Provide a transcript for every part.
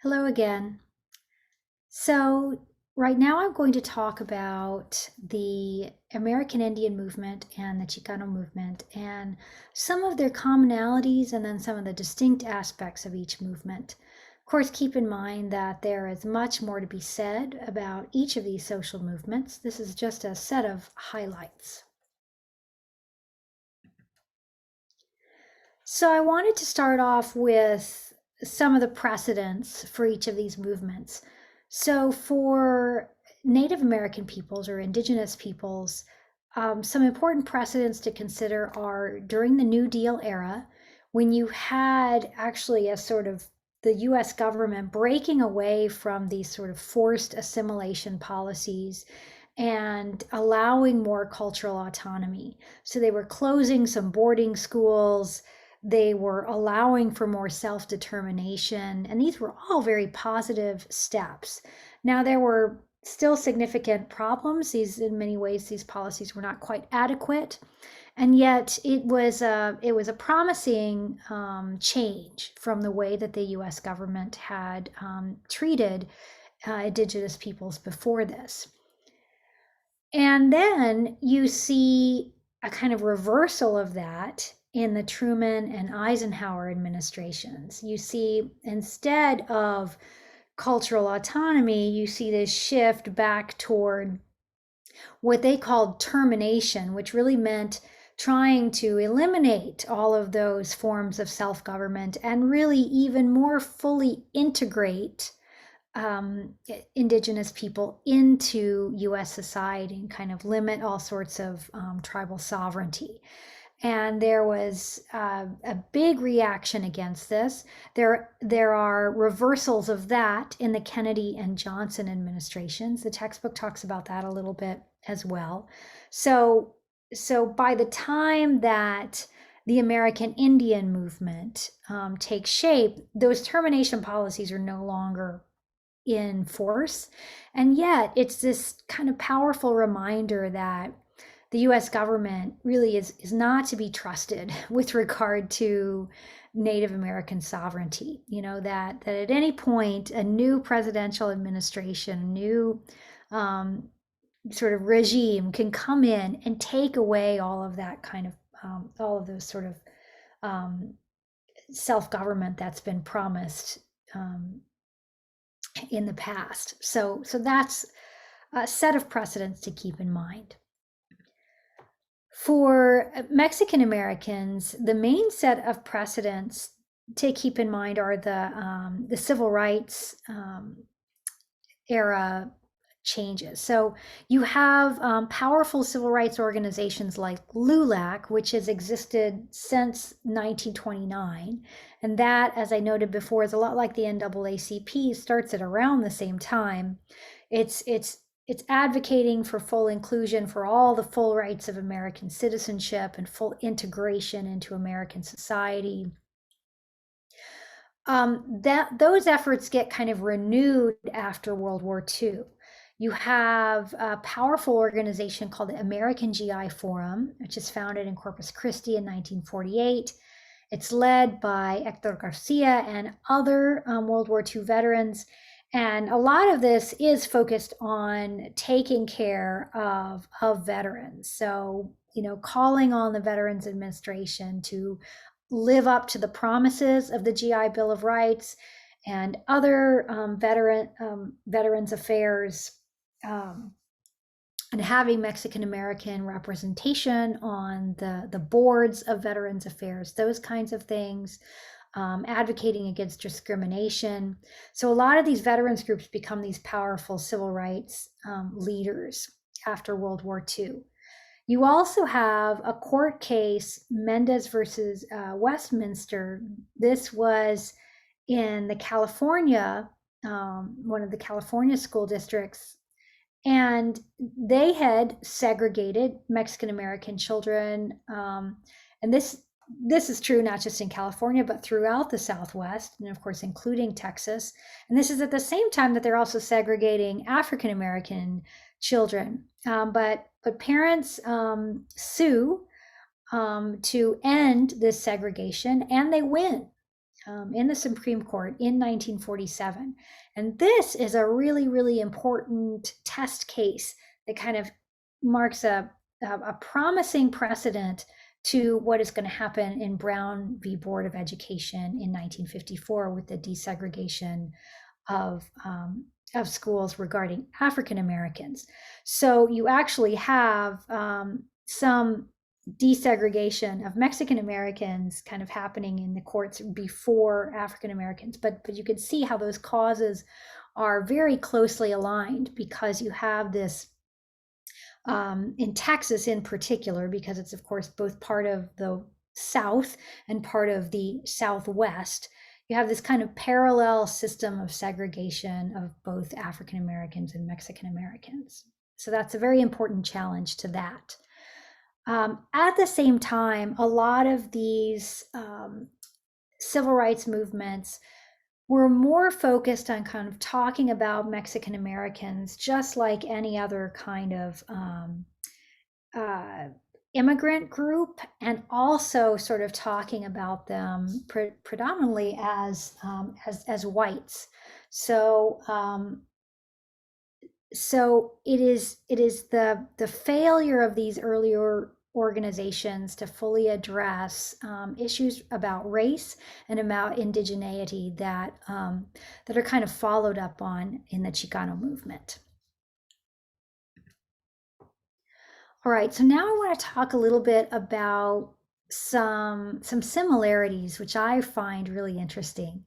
Hello again. So, right now I'm going to talk about the American Indian movement and the Chicano movement and some of their commonalities and then some of the distinct aspects of each movement. Of course, keep in mind that there is much more to be said about each of these social movements. This is just a set of highlights. So, I wanted to start off with some of the precedents for each of these movements. So, for Native American peoples or indigenous peoples, some important precedents to consider are during the New Deal era, when you had actually a sort of the US government breaking away from these sort of forced assimilation policies and allowing more cultural autonomy. So they were closing some boarding schools, they were allowing for more self determination, and these were all very positive steps. Now, there were still significant problems. In many ways, these policies were not quite adequate, and yet it was a promising change from the way that the U.S. government had treated indigenous peoples before this. And then you see a kind of reversal of that in the Truman and Eisenhower administrations. You see, instead of cultural autonomy, you see this shift back toward what they called termination, which really meant trying to eliminate all of those forms of self government and really even more fully integrate indigenous people into US society and kind of limit all sorts of tribal sovereignty. And there was a big reaction against this. There are reversals of that in the Kennedy and Johnson administrations. The textbook talks about that a little bit as well. So, so by the time that the American Indian movement takes shape, those termination policies are no longer in force. And yet, it's this kind of powerful reminder that the US government really is not to be trusted with regard to Native American sovereignty. You know, that at any point, a new presidential administration, a new sort of regime can come in and take away all of that kind of, all of those sort of self government that's been promised in the past. So that's a set of precedents to keep in mind. For Mexican Americans, the main set of precedents to keep in mind are the civil rights era changes. So you have powerful civil rights organizations like LULAC, which has existed since 1929. And that, as I noted before, is a lot like the NAACP, starts at around the same time. It's advocating for full inclusion for all the full rights of American citizenship and full integration into American society. That those efforts get kind of renewed after World War II. You have a powerful organization called the American GI Forum, which is founded in Corpus Christi in 1948. It's led by Hector Garcia and other World War II veterans. And a lot of this is focused on taking care of veterans. So, you know, calling on the Veterans Administration to live up to the promises of the GI Bill of Rights and other veterans affairs, and having Mexican American representation on the boards of Veterans Affairs, those kinds of things, advocating against discrimination. So a lot of these veterans groups become these powerful civil rights leaders after World War II. You also have a court case, Mendez versus Westminster. This was in the California, one of the California school districts, and they had segregated Mexican American children. And this is true not just in California, but throughout the Southwest, and of course, including Texas. And this is at the same time that they're also segregating African American children. But parents sue to end this segregation, and they win. in the Supreme Court in 1947. And this is a really, really important test case that kind of marks a promising precedent to what is going to happen in Brown v. Board of Education in 1954 with the desegregation of schools regarding African Americans. So you actually have some desegregation of Mexican Americans kind of happening in the courts before African Americans, but you can see how those causes are very closely aligned, because you have this in Texas in particular, because it's of course both part of the South and part of the Southwest. You have this kind of parallel system of segregation of both African Americans and Mexican Americans. So that's a very important challenge to that. At the same time, a lot of these civil rights movements were more focused on kind of talking about Mexican Americans just like any other kind of immigrant group, and also sort of talking about them predominantly as whites. So so it is the failure of these earlier organizations to fully address issues about race and about indigeneity that are kind of followed up on in the Chicano movement. All right, so now I want to talk a little bit about some similarities, which I find really interesting.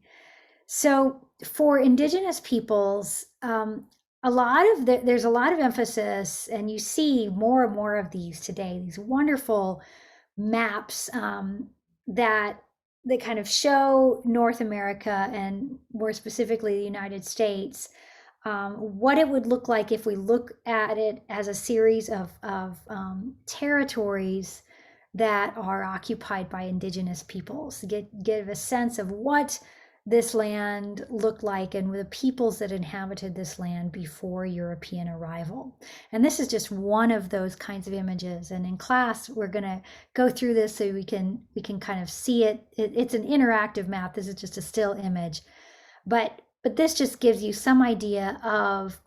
So for indigenous peoples, there's a lot of emphasis, and you see more and more of these today, these wonderful maps that kind of show North America, and more specifically the United States, what it would look like if we look at it as a series of territories that are occupied by indigenous peoples, to give a sense of what this land looked like and the peoples that inhabited this land before European arrival. And this is just one of those kinds of images. And in class, we're going to go through this so we can kind of see it. It's an interactive map. This is just a still image. But this just gives you some idea of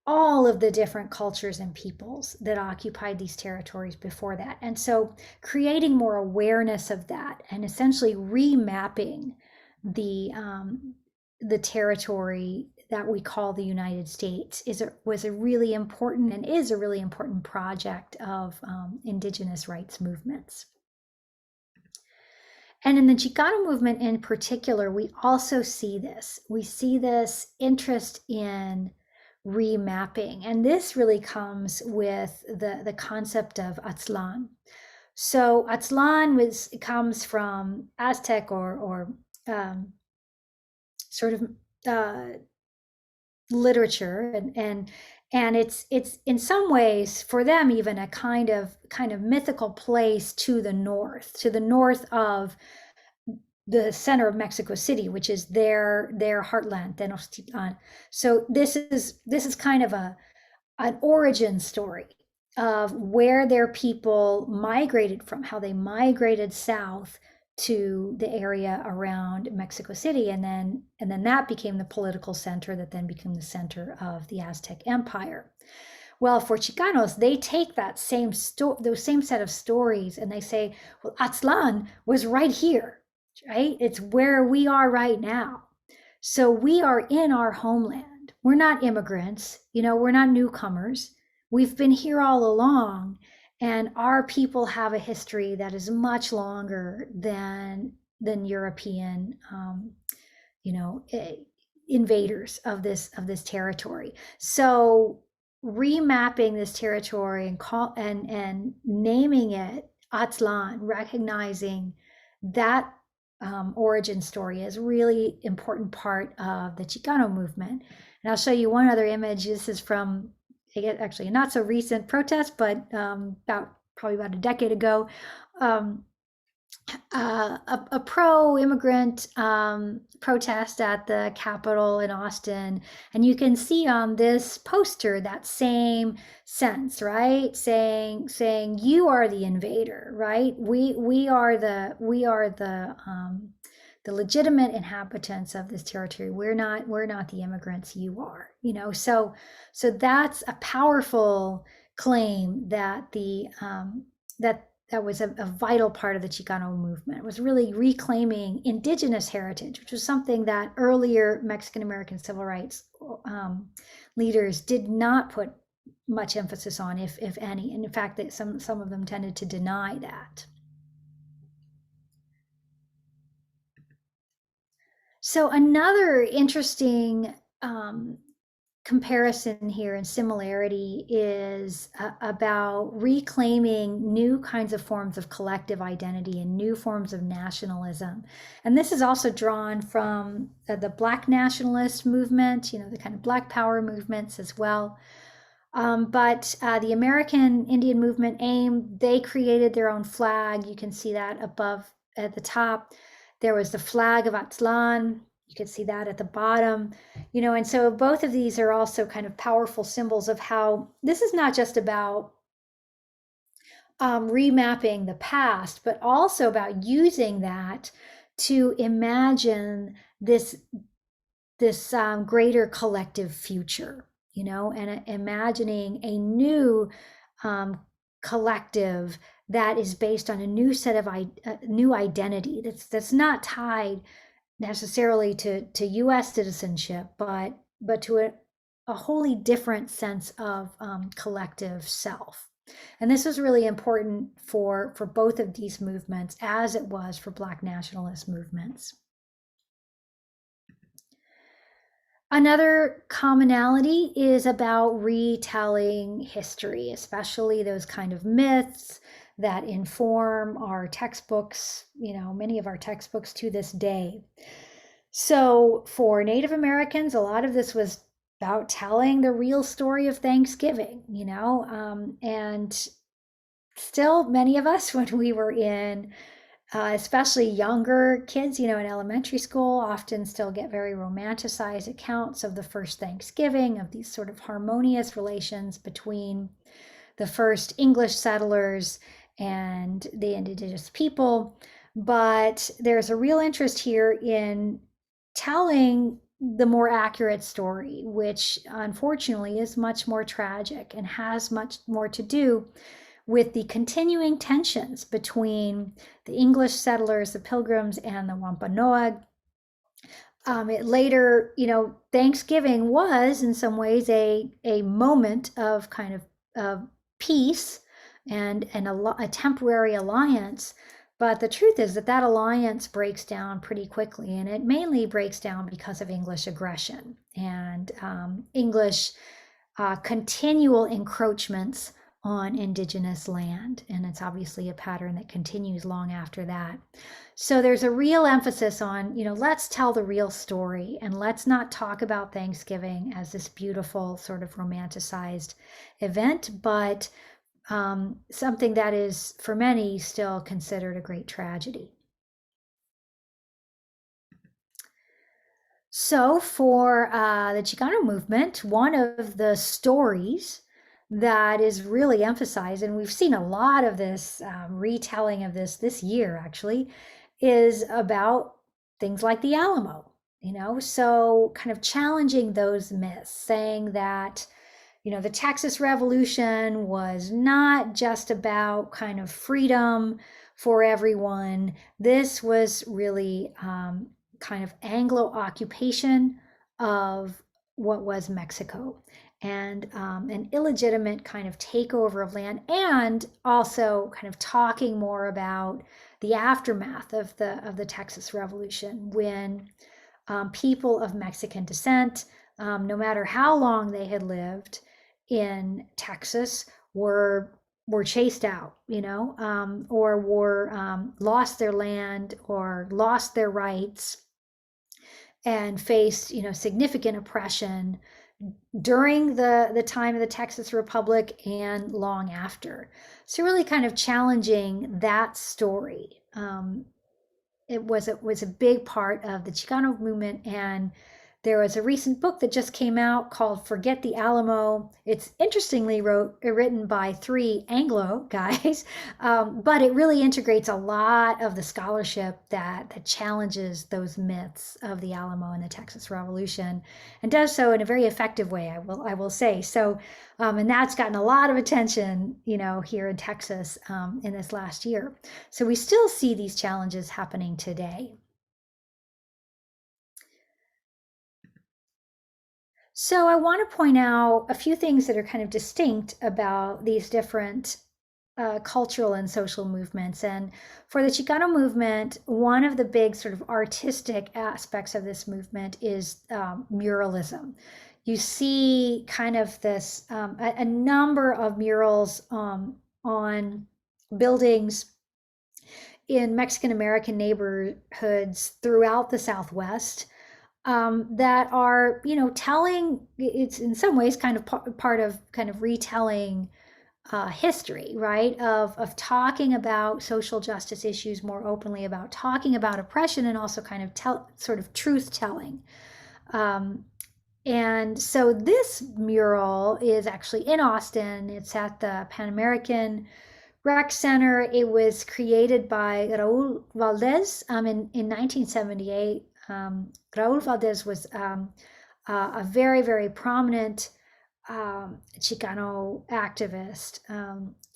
all of the different cultures and peoples that occupied these territories before that. And so creating more awareness of that and essentially remapping the territory that we call the United States was a really important, and is a really important project of indigenous rights movements. And in the Chicano movement in particular, we also see this. We see this interest in remapping, and this really comes with the concept of Aztlan. So Aztlan comes from Aztec or sort of literature, and it's in some ways for them even a kind of mythical place to the north of the center of Mexico City, which is their heartland, Tenochtitlan. So this is kind of an origin story of where their people migrated from, how they migrated south to the area around Mexico City, and then that became the political center that then became the center of the Aztec Empire. Well, for Chicanos, they take that those same set of stories, and they say, well, Aztlan was right here, right? It's where we are right now. So we are in our homeland. We're not immigrants, we're not newcomers. We've been here all along, and our people have a history that is much longer than European, invaders of this territory. So remapping this territory and naming it Aztlan, recognizing that origin story is really important part of the Chicano movement. And I'll show you one other image. This is from actually a not so recent protest, but probably about a decade ago. A pro-immigrant protest at the Capitol in Austin, and you can see on this poster that same sense, right? Saying you are the invader, right? We are the the legitimate inhabitants of this territory. We're not the immigrants, you are, so that's a powerful claim that that was a vital part of the Chicano movement. It was really reclaiming indigenous heritage, which was something that earlier Mexican American civil rights leaders did not put much emphasis on, if any. And in fact, that some of them tended to deny that. So another interesting comparison here and similarity is about reclaiming new kinds of forms of collective identity and new forms of nationalism. And this is also drawn from the Black nationalist movement, the kind of Black Power movements as well. But the American Indian movement, AIM, they created their own flag. You can see that above at the top. There was the flag of Aztlan. You can see that at the bottom, and so both of these are also kind of powerful symbols of how this is not just about remapping the past, but also about using that to imagine this greater collective future, and imagining a new collective that is based on a new set of new identity that's not tied necessarily to U.S. citizenship, but to a wholly different sense of collective self. And this was really important for both of these movements, as it was for Black nationalist movements. Another commonality is about retelling history, especially those kind of myths that inform our textbooks, many of our textbooks to this day. So for Native Americans, a lot of this was about telling the real story of Thanksgiving, and still many of us, when we were in especially younger kids, in elementary school, often still get very romanticized accounts of the first Thanksgiving, of these sort of harmonious relations between the first English settlers and the indigenous people. But there's a real interest here in telling the more accurate story, which unfortunately is much more tragic and has much more to do with the continuing tensions between the English settlers, the Pilgrims, and the Wampanoag. Later, Thanksgiving was in some ways a moment of kind of peace and a temporary alliance. But the truth is that alliance breaks down pretty quickly, and it mainly breaks down because of English aggression and English continual encroachments on indigenous land. And it's obviously a pattern that continues long after that. So there's a real emphasis on, let's tell the real story, and let's not talk about Thanksgiving as this beautiful sort of romanticized event, but something that is for many still considered a great tragedy. So for the Chicano movement, one of the stories that is really emphasized, and we've seen a lot of this retelling of this year actually, is about things like the Alamo, so kind of challenging those myths, saying that, the Texas Revolution was not just about kind of freedom for everyone. This was really kind of Anglo occupation of what was Mexico, and an illegitimate kind of takeover of land, and also kind of talking more about the aftermath of the Texas Revolution, when people of Mexican descent, no matter how long they had lived in Texas, were chased out, or were lost their land or lost their rights, and faced, significant oppression during the time of the Texas Republic and long after. So really kind of challenging that story. It was a big part of the Chicano movement and There was a recent book that just came out called Forget the Alamo. It's interestingly written by three Anglo guys, but it really integrates a lot of the scholarship that challenges those myths of the Alamo and the Texas Revolution, and does so in a very effective way, I will say. So, and that's gotten a lot of attention, here in Texas in this last year. So we still see these challenges happening today. So I want to point out a few things that are kind of distinct about these different cultural and social movements. And for the Chicano movement, one of the big sort of artistic aspects of this movement is muralism. You see kind of this a number of murals on buildings in Mexican American neighborhoods throughout the Southwest, that are, telling, it's in some ways kind of part of kind of retelling history, right? Of talking about social justice issues more openly, about talking about oppression, and also kind of sort of truth telling. Um, and so this mural is actually in Austin. It's at the Pan American Rec Center. It was created by Raul Valdez in 1978. Raul Valdez was a very, very prominent Chicano activist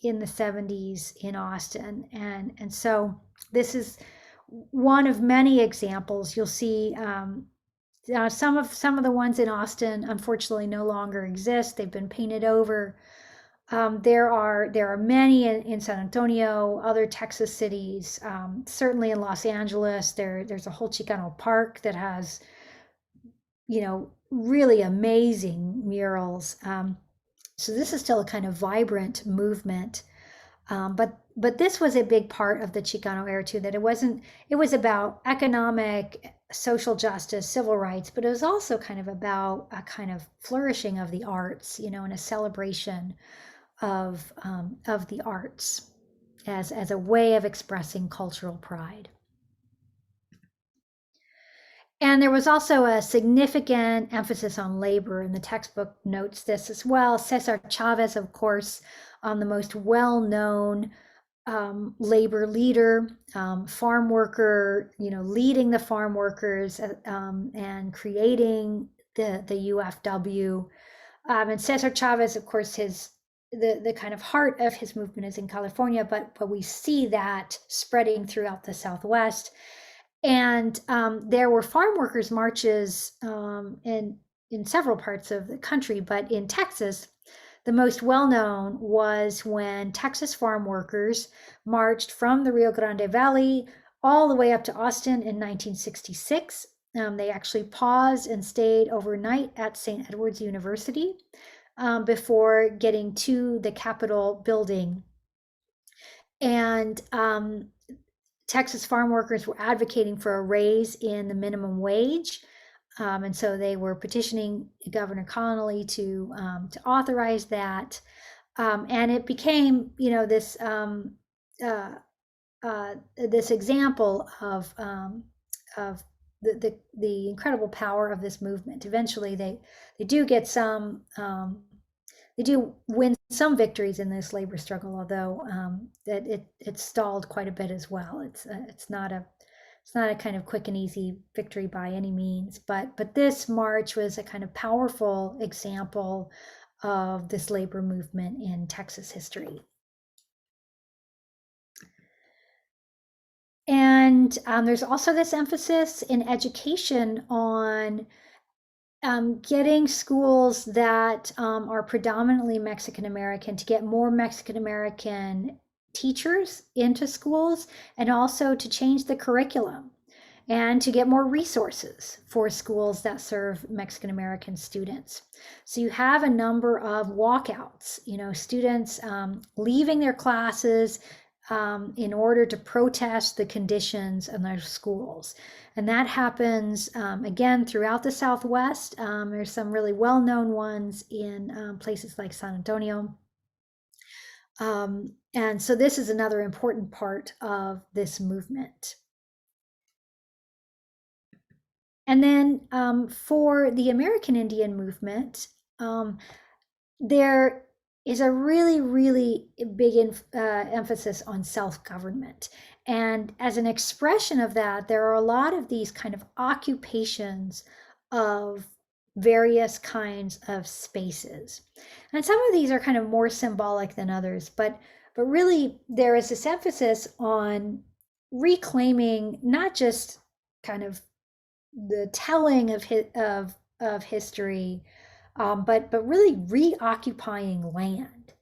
in the 70s in Austin. And so this is one of many examples. You'll see some of the ones in Austin unfortunately no longer exist. They've been painted over. There are many in San Antonio, other Texas cities, certainly in Los Angeles. There's a whole Chicano park that has, really amazing murals. So this is still a kind of vibrant movement. But this was a big part of the Chicano era too, that it was about economic, social justice, civil rights, but it was also kind of about a kind of flourishing of the arts, and a celebration of the arts as a way of expressing cultural pride. And there was also a significant emphasis on labor, and the textbook notes this as well. Cesar Chavez, of course, the most well-known labor leader, farm worker, leading the farm workers and creating the UFW. And Cesar Chavez, of course, the kind of heart of his movement is in California, but we see that spreading throughout the Southwest. And there were farm workers marches in several parts of the country, but in Texas, the most well-known was when Texas farm workers marched from the Rio Grande Valley all the way up to Austin in 1966. They actually paused and stayed overnight at St. Edward's University before getting to the Capitol building. And Texas farm workers were advocating for a raise in the minimum wage. And so they were petitioning Governor Connolly to authorize that. And it became, this example of the incredible power of this movement. Eventually, they do get some. They do win some victories in this labor struggle, although that it stalled quite a bit as well. It's not a kind of quick and easy victory by any means, but this march was a kind of powerful example of this labor movement in Texas history. And there's also this emphasis in education on getting schools that are predominantly Mexican American, to get more Mexican American teachers into schools, and also to change the curriculum and to get more resources for schools that serve Mexican American students. So you have a number of walkouts, students leaving their classes in order to protest the conditions in their schools. And that happens, again, throughout the Southwest. There's some really well-known ones in places like San Antonio. And so this is another important part of this movement. And then for the American Indian movement, there is a really, really big emphasis on self-government. And as an expression of that, there are a lot of these kind of occupations of various kinds of spaces. And some of these are kind of more symbolic than others, but really there is this emphasis on reclaiming not just kind of the telling of history, but really reoccupying land.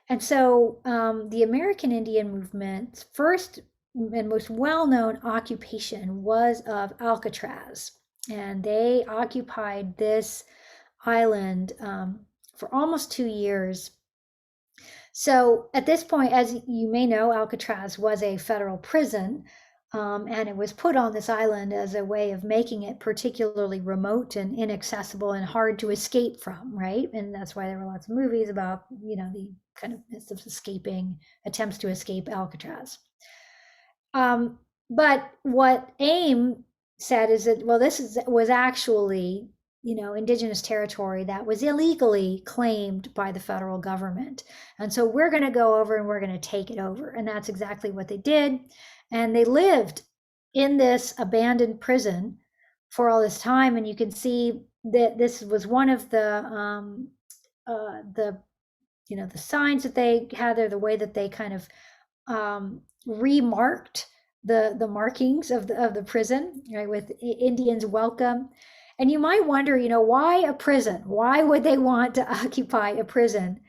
And so the American Indian movement's first and most well-known occupation was of Alcatraz, and they occupied this island for almost 2 years. So at this point, as you may know, Alcatraz was a federal prison, and it was put on this island as a way of making it particularly remote and inaccessible and hard to escape from, right? And that's why there were lots of movies about, the kind of escaping, attempts to escape Alcatraz. But what AIM said is that, well, was actually, indigenous territory that was illegally claimed by the federal government. And so we're going to go over and we're going to take it over. And that's exactly what they did. And they lived in this abandoned prison for all this time. And you can see that this was one of the signs that they had there, the way that they kind of remarked the markings of the prison, right, with Indians welcome. And you might wonder, why a prison? Why would they want to occupy a prison?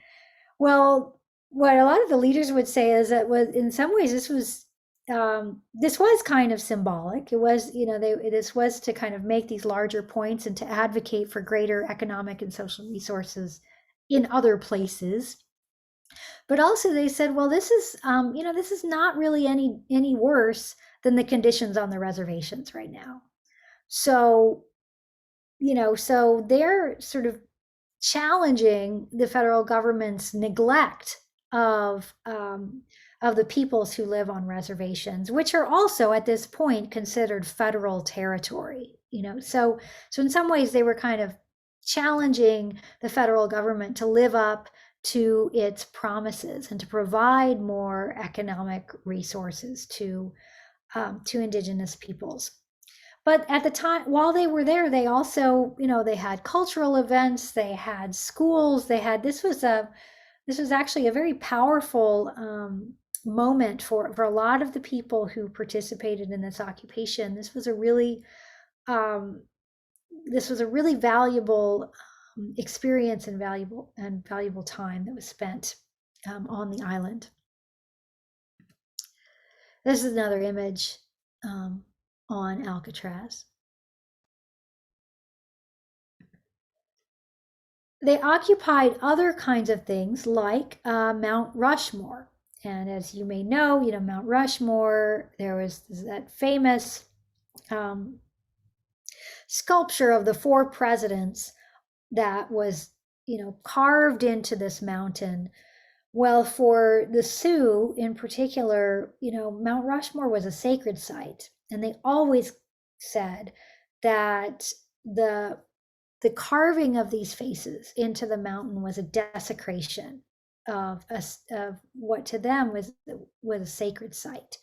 Well, what a lot of the leaders would say is that in some ways this was kind of symbolic. It was, this was to kind of make these larger points and to advocate for greater economic and social resources in other places. But also they said, well, this is, this is not really any worse than the conditions on the reservations right now. So, so they're sort of challenging the federal government's neglect of the peoples who live on reservations, which are also at this point considered federal territory. So in some ways they were kind of challenging the federal government to live up to its promises and to provide more economic resources to indigenous peoples. But at the time, while they were there, they also, they had cultural events, they had schools, this was actually a very powerful moment for a lot of the people who participated in this occupation. This was a really valuable experience and valuable time that was spent on the island. This is another image on Alcatraz. They occupied other kinds of things like Mount Rushmore. And as you may know, Mount Rushmore, there was that famous sculpture of the 4 presidents that was, carved into this mountain. Well, for the Sioux in particular, Mount Rushmore was a sacred site. And they always said that the carving of these faces into the mountain was a desecration of what to them was a sacred site.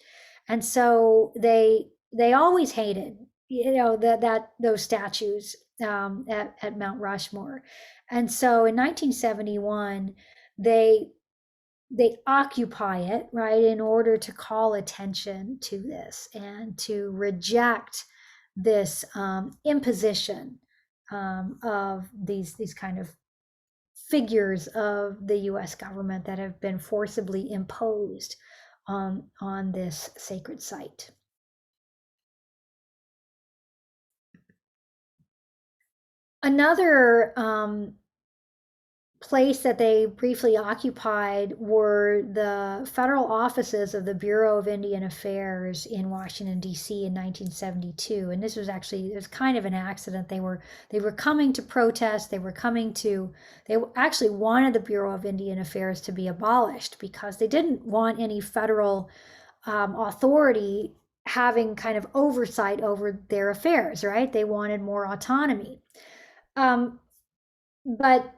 And so they always hated, that those statues at Mount Rushmore. And so in 1971, they occupy it, right, in order to call attention to this and to reject this imposition of these kind of figures of the U.S. government that have been forcibly imposed on this sacred site. Another place that they briefly occupied were the federal offices of the Bureau of Indian Affairs in Washington, D.C. in 1972. And this was it was kind of an accident. They were coming to protest. They actually wanted the Bureau of Indian Affairs to be abolished because they didn't want any federal authority having kind of oversight over their affairs, right? They wanted more autonomy. Um, but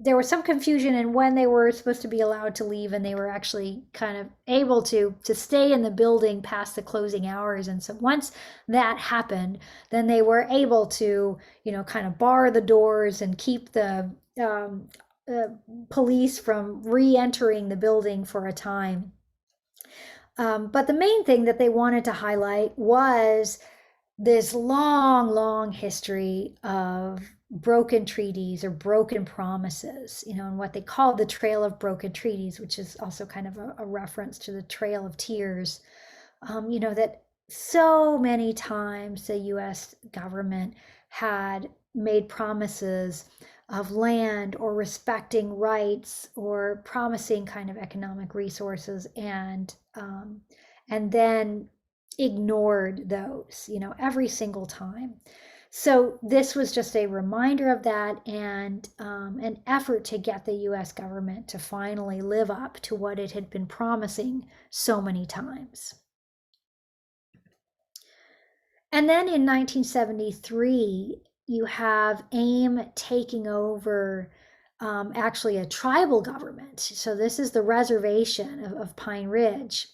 there was some confusion in when they were supposed to be allowed to leave, and they were actually kind of able to stay in the building past the closing hours. And so once that happened, then they were able to, kind of bar the doors and keep the uh, police from re-entering the building for a time. But the main thing that they wanted to highlight was this long, long history of broken treaties or broken promises, and what they called the Trail of Broken Treaties, which is also kind of a reference to the Trail of Tears. That so many times the US government had made promises of land or respecting rights or promising kind of economic resources, and then ignored those, every single time. So this was just a reminder of that, and an effort to get the US government to finally live up to what it had been promising so many times. And then in 1973, you have AIM taking over actually a tribal government. So this is the reservation of Pine Ridge,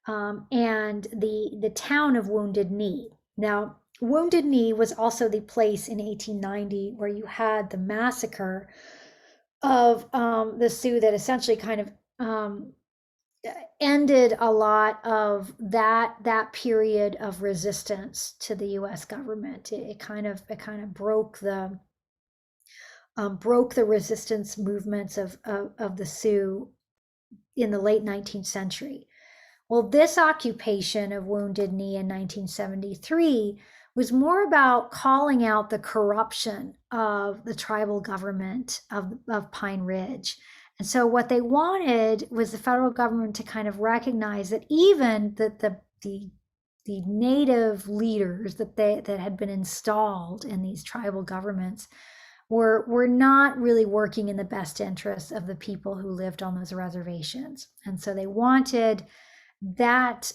and the town of Wounded Knee. Now, Wounded Knee was also the place in 1890 where you had the massacre of the Sioux that essentially kind of ended a lot of that period of resistance to the U.S. government. It kind of broke the resistance movements of the Sioux in the late 19th century. Well, this occupation of Wounded Knee in 1973 was more about calling out the corruption of the tribal government of Pine Ridge. And so what they wanted was the federal government to kind of recognize that even the native leaders that had been installed in these tribal governments were not really working in the best interests of the people who lived on those reservations. And so they wanted that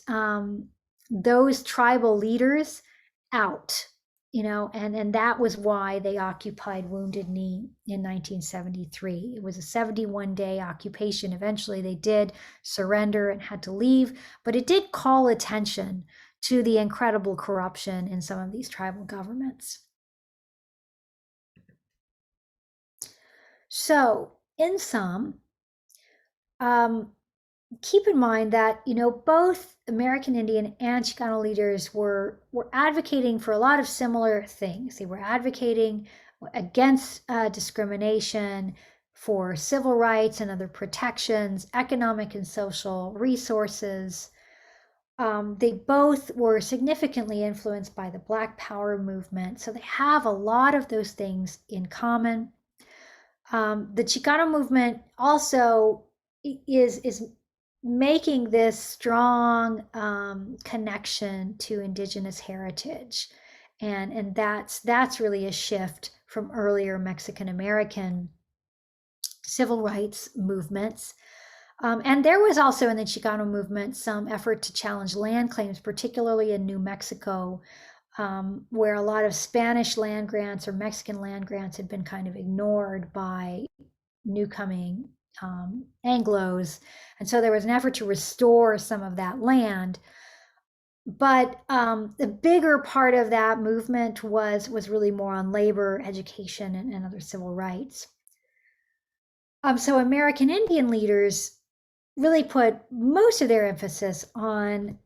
those tribal leaders out, and that was why they occupied Wounded Knee in 1973. It was a 71-day occupation. Eventually they did surrender and had to leave, but it did call attention to the incredible corruption in some of these tribal governments. So in sum, keep in mind that both American Indian and Chicano leaders were advocating for a lot of similar things. They were advocating against discrimination, for civil rights and other protections, economic and social resources. They both were significantly influenced by the Black Power movement, so they have a lot of those things in common. The Chicano movement also is making this strong connection to indigenous heritage, and that's really a shift from earlier Mexican American civil rights movements. And there was also in the Chicano movement some effort to challenge land claims, particularly in New Mexico, where a lot of Spanish land grants or Mexican land grants had been kind of ignored by newcoming Anglos. And so there was an effort to restore some of that land. But the bigger part of that movement was really more on labor, education, and other civil rights. So American Indian leaders really put most of their emphasis on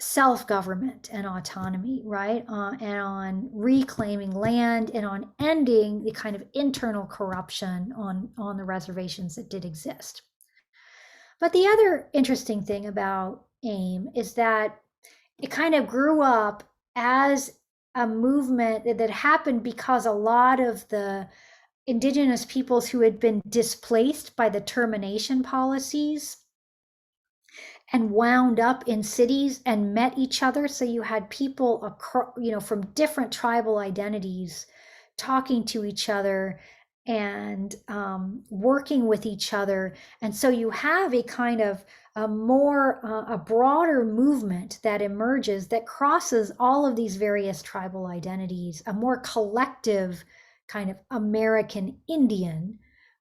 self-government and autonomy, right? And on reclaiming land and on ending the kind of internal corruption on the reservations that did exist. But the other interesting thing about AIM is that it kind of grew up as a movement that happened because a lot of the indigenous peoples who had been displaced by the termination policies and wound up in cities and met each other. So you had people across, from different tribal identities talking to each other and working with each other. And so you have a kind of a broader movement that emerges that crosses all of these various tribal identities, a more collective kind of American Indian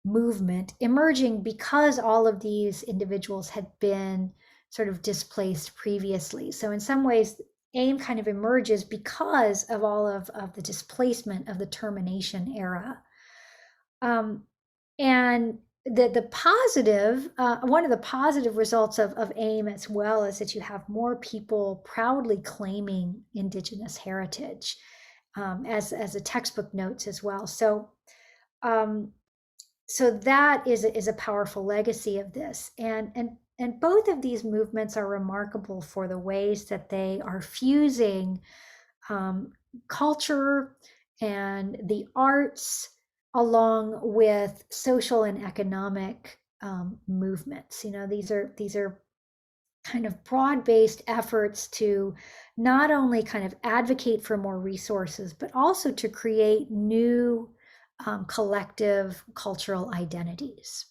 movement emerging because all of these individuals had been sort of displaced previously. So in some ways, AIM kind of emerges because of all of the displacement of the termination era. And the positive, one of the positive results of AIM as well is that you have more people proudly claiming Indigenous heritage, as the textbook notes as well. So, so that is a powerful legacy of this, and both of these movements are remarkable for the ways that they are fusing culture and the arts along with social and economic movements. You know, these are kind of broad-based efforts to not only kind of advocate for more resources, but also to create new collective cultural identities.